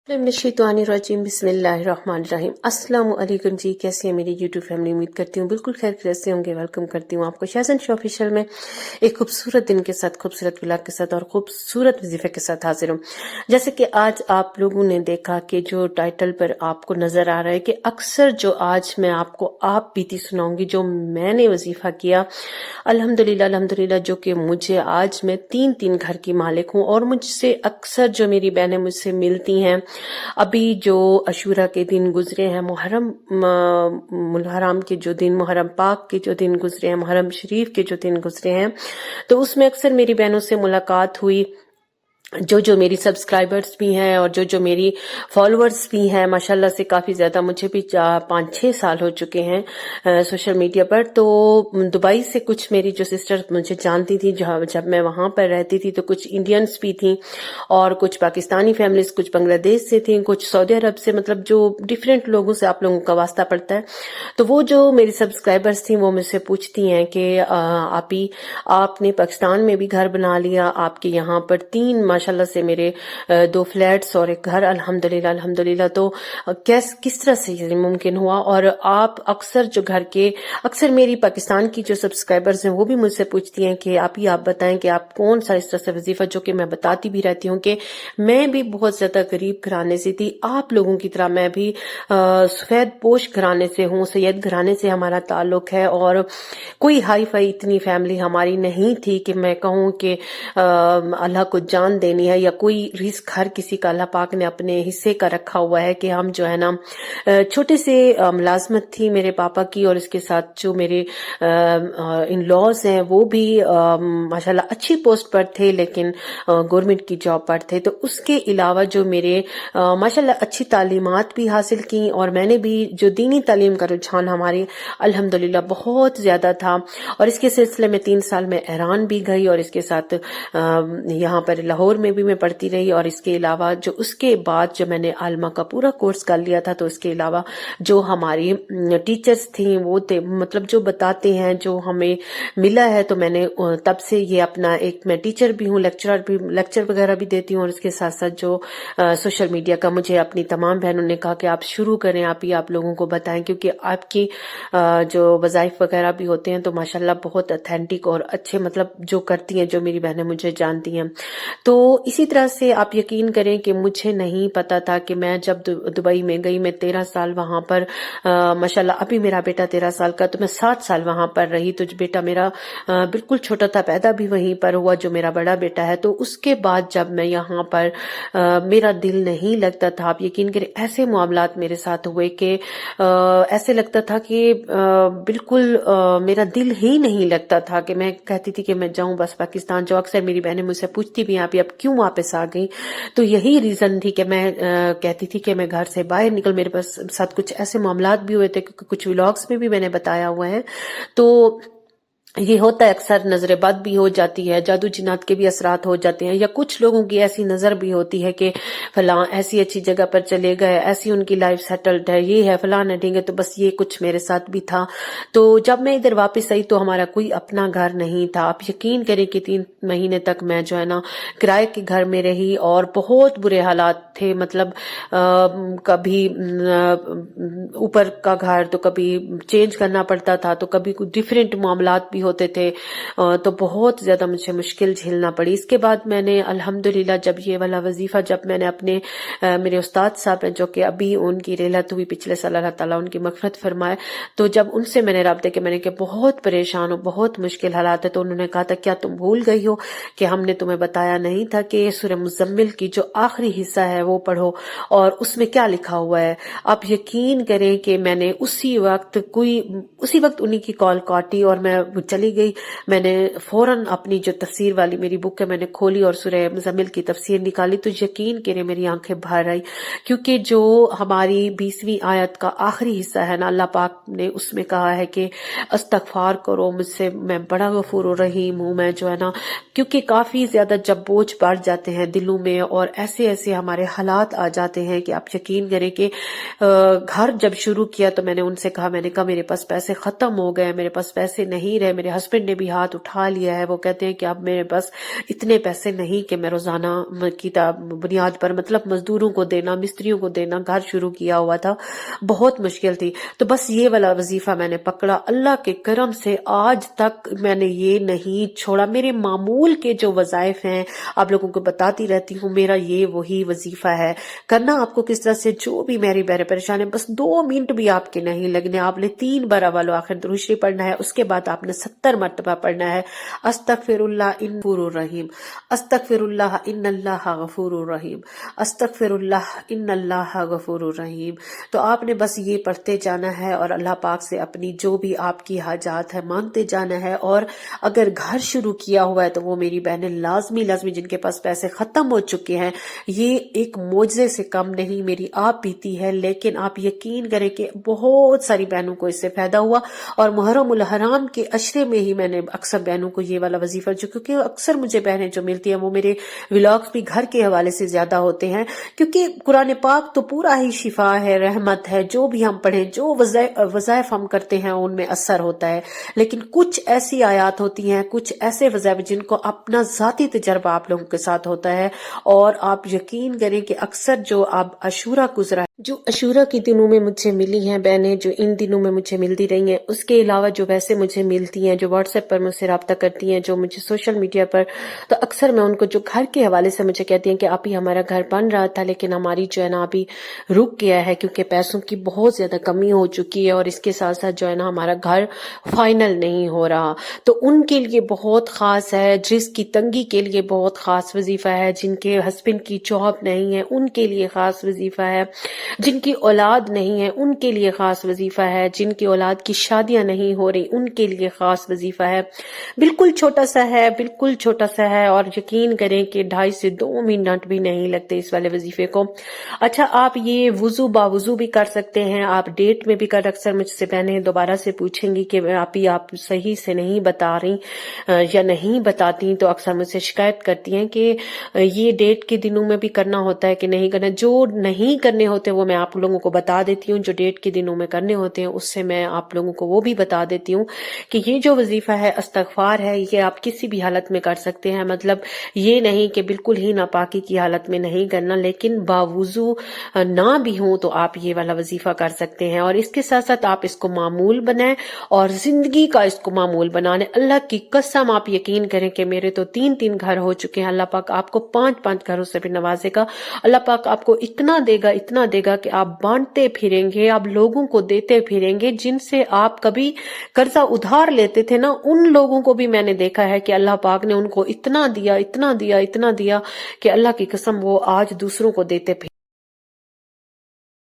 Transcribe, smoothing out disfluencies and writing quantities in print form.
मिनश्शैतानिर्रजीम बिस्मिल्लाहिर्रहमानिर्रहीम। अस्सलाम वालेकुम जी, कैसे हैं मेरी यूट्यूब फैमिली? उम्मीद करती हूँ बिल्कुल खैर खैरियत से होंगे। वेलकम करती हूँ आपको शाज़न शो ऑफिशियल में एक खूबसूरत दिन के साथ, खूबसूरत व्लॉग के साथ और खूबसूरत वजीफे के साथ हाजिर हूँ। जैसे कि आज आप लोगों ने देखा कि जो टाइटल पर आपको नजर आ रहा है कि अक्सर जो आज मैं आपको आप बीती सुनाऊंगी जो मैंने वजीफा किया, अल्हम्दुलिल्लाह अल्हम्दुलिल्लाह, जो कि मुझे आज मैं तीन घर की मालिक हूँ और मुझसे अक्सर जो मेरी बहनें मुझसे मिलती हैं, अभी जो अशूरा के दिन गुजरे हैं, मुहर्रम के जो दिन, मुहर्रम पाक के जो दिन गुजरे हैं, मुहर्रम शरीफ के जो दिन गुजरे हैं, तो उसमें अक्सर मेरी बहनों से मुलाकात हुई। जो मेरी सब्सक्राइबर्स भी हैं और जो मेरी फॉलोअर्स भी हैं, माशाल्लाह से काफ़ी ज़्यादा, मुझे भी 5-6 साल हो चुके हैं सोशल मीडिया पर। तो दुबई से कुछ मेरी जो सिस्टर मुझे जानती थी, जब मैं वहाँ पर रहती थी, तो कुछ इंडियंस भी थी और कुछ पाकिस्तानी फैमिलीज, कुछ बांग्लादेश से थी, कुछ सऊदी अरब से, मतलब जो डिफरेंट लोगों से आप लोगों का वास्ता पड़ता है। तो वो जो मेरी सब्सक्राइबर्स थी वो मुझसे पूछती हैं कि आपने पाकिस्तान में भी घर बना लिया, आपके यहाँ पर 3 माशाल्लाह से मेरे 2 फ्लैट्स और एक घर, अल्हम्दुलिल्लाह अल्हम्दुलिल्लाह, तो किस तरह से ये मुमकिन हुआ? और आप अक्सर जो घर के, अक्सर मेरी पाकिस्तान की जो सब्सक्राइबर्स हैं वो भी मुझसे पूछती हैं कि आप बताएं कि आप कौन सा इस तरह से वजीफा, जो कि मैं बताती भी रहती हूँ कि मैं भी बहुत ज्यादा गरीब घराने से थी, आप लोगों की तरह मैं भी सफेद पोश घराने से हूँ, सैयद घराने से हमारा ताल्लुक है और कोई हाई फाई इतनी फैमिली हमारी नहीं थी कि मैं कहूँ कि अल्लाह को जान देनी है या कोई रिस्क हर किसी का अल्लाह पाक ने अपने हिस्से का रखा हुआ है कि हम जो है ना, छोटे से मुलाजमत थी मेरे पापा की और इसके साथ जो मेरे इन लॉज हैं वो भी माशाल्लाह अच्छी पोस्ट पर थे, लेकिन गवर्नमेंट की जॉब पर थे। तो उसके अलावा जो मेरे माशाल्लाह अच्छी तालीमात भी हासिल की और मैंने भी जो दीनी तालीम का रुझान हमारी अल्हम्दुलिल्लाह बहुत ज्यादा था, और इसके सिलसिले में 3 साल में ईरान भी गई और इसके साथ यहाँ पर लाहौर में भी मैं पढ़ती रही। और इसके अलावा जो उसके बाद जो मैंने आलमा का पूरा कोर्स कर लिया था, तो इसके अलावा जो हमारी टीचर्स थी वो थे, मतलब जो बताते हैं, जो हमें मिला है, तो मैंने तब से ये अपना एक, मैं टीचर भी हूँ, लेक्चर वगैरह भी देती हूँ और इसके साथ साथ जो सोशल मीडिया का, मुझे अपनी तमाम बहनों ने कहा कि आप शुरू करें, आप लोगों को बताएं, क्योंकि आपकी जो वज़ाइफ वगैरह भी होते हैं तो माशाल्लाह बहुत ऑथेंटिक और अच्छे, मतलब जो करती हैं, जो मेरी बहनें मुझे जानती हैं। तो इसी तरह से आप यकीन करें कि मुझे नहीं पता था कि मैं जब दुबई में गई, मैं 13 साल वहां पर माशाल्लाह, अभी मेरा बेटा 13 साल का, तो मैं 7 साल वहां पर रही। तो बेटा मेरा बिल्कुल छोटा था, पैदा भी वहीं पर हुआ, जो मेरा बड़ा बेटा है। तो उसके बाद जब मैं यहाँ पर मेरा दिल नहीं लगता था, आप यकीन करें ऐसे मामलात मेरे साथ हुए कि ऐसे लगता था कि बिल्कुल मेरा दिल ही नहीं लगता था, कि मैं कहती थी कि मैं जाऊं बस पाकिस्तान। जो अक्सर मेरी बहनें मुझसे पूछती भी, आप क्यों वापस आ गई, तो यही रीजन थी कि मैं कहती थी कि मैं घर से बाहर निकल, मेरे पास साथ कुछ ऐसे मामलात भी हुए थे, क्योंकि कुछ व्लॉग्स में भी मैंने बताया हुआ है। तो ये होता है, अक्सर नजर बद भी हो जाती है, जादू जिन्नात के भी असरात हो जाते हैं, या कुछ लोगों की ऐसी नजर भी होती है कि फलां ऐसी अच्छी जगह पर चले गए, ऐसी उनकी लाइफ सेटल्ड है, ये है फलां है, ठीक है। तो बस ये कुछ मेरे साथ भी था। तो जब मैं इधर वापस आई तो हमारा कोई अपना घर नहीं था। आप यकीन करें कि 3 महीने तक मैं जो है ना किराए के घर में रही और बहुत बुरे हालात थे, मतलब कभी ऊपर का घर तो कभी चेंज करना पड़ता था, तो कभी कुछ डिफरेंट मामलात भी होते थे, तो बहुत ज्यादा मुझे मुश्किल झेलना पड़ी। इसके बाद मैंने अल्हम्दुलिल्लाह जब ये वाला वजीफा, जब मैंने अपने मेरे उस्ताद साहब हैं, जो कि अभी उनकी रेलत हुई पिछले साल, अल्लाह ताला उनकी मगफरत फरमाए, तो जब उनसे मैंने राब्ते के, मैंने कहा बहुत परेशान हूँ, बहुत मुश्किल हालात है, तो उन्होंने कहा था क्या तुम भूल गई हो कि हमने तुम्हें बताया नहीं था कि सूरह मुज़म्मिल की जो आखिरी हिस्सा है वो पढ़ो और उसमें क्या लिखा हुआ है। आप यकीन करें कि मैंने उसी वक्त उन्हीं की कॉल काटी और मैं चली गई। मैंने फौरन अपनी जो तफसीर वाली मेरी बुक है मैंने खोली और सूरह मुज़म्मिल की तफसीर निकाली, तो यकीन करें मेरी आंखें भर आई, क्योंकि जो हमारी 20वीं आयत का आखिरी हिस्सा है ना, अल्लाह पाक ने उसमें कहा है कि इस्तगफार करो मुझसे, मैं बड़ा गफूर रहीम हूँ, मैं जो है ना, क्योंकि काफी ज्यादा जब बोझ बढ़ जाते हैं दिलों में और ऐसे ऐसे हमारे हालात आ जाते हैं कि आप यकीन करें कि घर जब शुरू किया तो मैंने उनसे कहा, मैंने कहा मेरे पास पैसे खत्म हो गए, मेरे पास पैसे नहीं रहे, میرے ہسبینڈ نے بھی ہاتھ اٹھا لیا ہے. وہ کہتے ہیں کہ اب میرے بس اتنے پیسے نہیں کہ میں روزانہ کی بنیاد پر مطلب مزدوروں کو دینا، مستریوں کو دینا. گھر شروع کیا ہوا تھا، بہت مشکل تھی. تو بس یہ والا وظیفہ میں نے پکڑا. اللہ کے کرم سے آج تک میں نے یہ نہیں چھوڑا. میرے معمول کے جو وظائف ہیں آپ لوگوں کو بتاتی رہتی ہوں، میرا یہ وہی وظیفہ ہے. کرنا آپ کو کس طرح سے، جو بھی میری بہرے پریشان ہے، بس 2 منٹ بھی آپ کے نہیں لگنے. آپ نے 3 بار اول و آخر درود شریف پڑھنا ہے، اس کے بعد آپ نے 70 مرتبہ پڑھنا ہے استغفر اللہ ان غفور الرحیم، استغفر اللہ ان اللہ غفور الرحیم، استغفر اللہ ان اللہ غفور الرحیم. تو آپ نے بس یہ پڑھتے جانا ہے اور اللہ پاک سے اپنی جو بھی آپ کی حاجات ہے مانگتے جانا ہے. اور اگر گھر شروع کیا ہوا ہے تو وہ میری بہنیں لازمی جن کے پاس پیسے ختم ہو چکے ہیں، یہ ایک معجزے سے کم نہیں، میری آپ بیتی ہے. لیکن آپ یقین کریں کہ بہت ساری بہنوں کو اس سے فائدہ ہوا. اور محرم الحرام کے عشرے میں ہی میں نے اکثر بہنوں کو یہ والا وظیفہ، جو کیونکہ اکثر مجھے بہنیں جو ملتی ہیں وہ میرے ولاگز بھی گھر کے حوالے سے زیادہ ہوتے ہیں، کیونکہ قرآن پاک تو پورا ہی شفا ہے، رحمت ہے. جو بھی ہم پڑھیں، جو وظائف ہم کرتے ہیں ان میں اثر ہوتا ہے. لیکن کچھ ایسی آیات ہوتی ہیں، کچھ ایسے وظائف جن کو اپنا ذاتی تجربہ آپ لوگوں کے ساتھ ہوتا ہے. اور آپ یقین کریں کہ اکثر جو اب عاشورہ گزرا، جو عاشورہ کے دنوں میں مجھے ملی ہیں بہنیں، جو ان دنوں میں مجھے ملتی رہی ہیں، اس کے علاوہ جو ویسے مجھے ملتی ہیں، جو واٹس ایپ پر مجھ سے رابطہ کرتی ہیں، جو مجھے سوشل میڈیا پر، تو اکثر میں ان کو جو گھر کے حوالے سے مجھے کہتی ہیں کہ آپ ہی ہمارا گھر بن رہا تھا لیکن ہماری جو ہے نا ابھی رک گیا ہے کیونکہ پیسوں کی بہت زیادہ کمی ہو چکی ہے، اور اس کے ساتھ ساتھ جو ہے نا ہمارا گھر فائنل نہیں ہو رہا. تو ان کے لیے بہت خاص ہے، رزق کی تنگی کے لیے بہت خاص وظیفہ ہے. جن کے ہسبینڈ کی جاب نہیں ہے ان کے لیے خاص وظیفہ ہے. جن کی اولاد نہیں ہے ان کے لیے خاص وظیفہ ہے. جن کی اولاد کی شادیاں نہیں ہو رہی ان کے لیے خاص وظیفہ ہے. بالکل چھوٹا سا ہے، بالکل چھوٹا سا ہے، اور یقین کریں کہ 2.5 سے 2 منٹ بھی نہیں لگتے اس والے وظیفے کو. اچھا، آپ یہ وضو باوضو بھی کر سکتے ہیں، آپ ڈیٹ میں بھی کر. اکثر مجھ سے بہنیں دوبارہ سے پوچھیں گی کہ آپ صحیح سے نہیں بتا رہی یا نہیں بتاتی، تو اکثر مجھ سے شکایت کرتی ہیں کہ یہ ڈیٹ کے دنوں میں بھی کرنا ہوتا ہے کہ نہیں کرنا. جو نہیں کرنے ہوتے وہ میں آپ لوگوں کو بتا دیتی ہوں، جو ڈیٹ کے دنوں میں کرنے ہوتے ہیں اس سے میں آپ لوگوں کو وہ بھی بتا دیتی ہوں کہ یہ جو وظیفہ ہے استغفار ہے، یہ آپ کسی بھی حالت میں کر سکتے ہیں. مطلب یہ نہیں کہ بالکل ہی ناپاکی کی حالت میں نہیں کرنا، لیکن باوضو نہ بھی ہوں تو آپ یہ والا وظیفہ کر سکتے ہیں. اور اس کے ساتھ ساتھ آپ اس کو معمول بنائیں اور زندگی کا اس کو معمول بنانے. اللہ کی قسم آپ یقین کریں کہ میرے تو 3 گھر ہو چکے ہیں. اللہ پاک آپ کو 5 گھروں سے بھی نوازے گا. اللہ پاک آپ کو اتنا دے گا، اتنا دے گا کہ آپ بانٹتے پھریں گے، آپ لوگوں کو دیتے پھریں گے. جن سے آپ کبھی قرضہ ادھار لیتے تھے نا، ان لوگوں کو بھی میں نے دیکھا ہے کہ اللہ پاک نے ان کو اتنا دیا، اتنا دیا، اتنا دیا کہ اللہ کی قسم وہ آج دوسروں کو دیتے پھر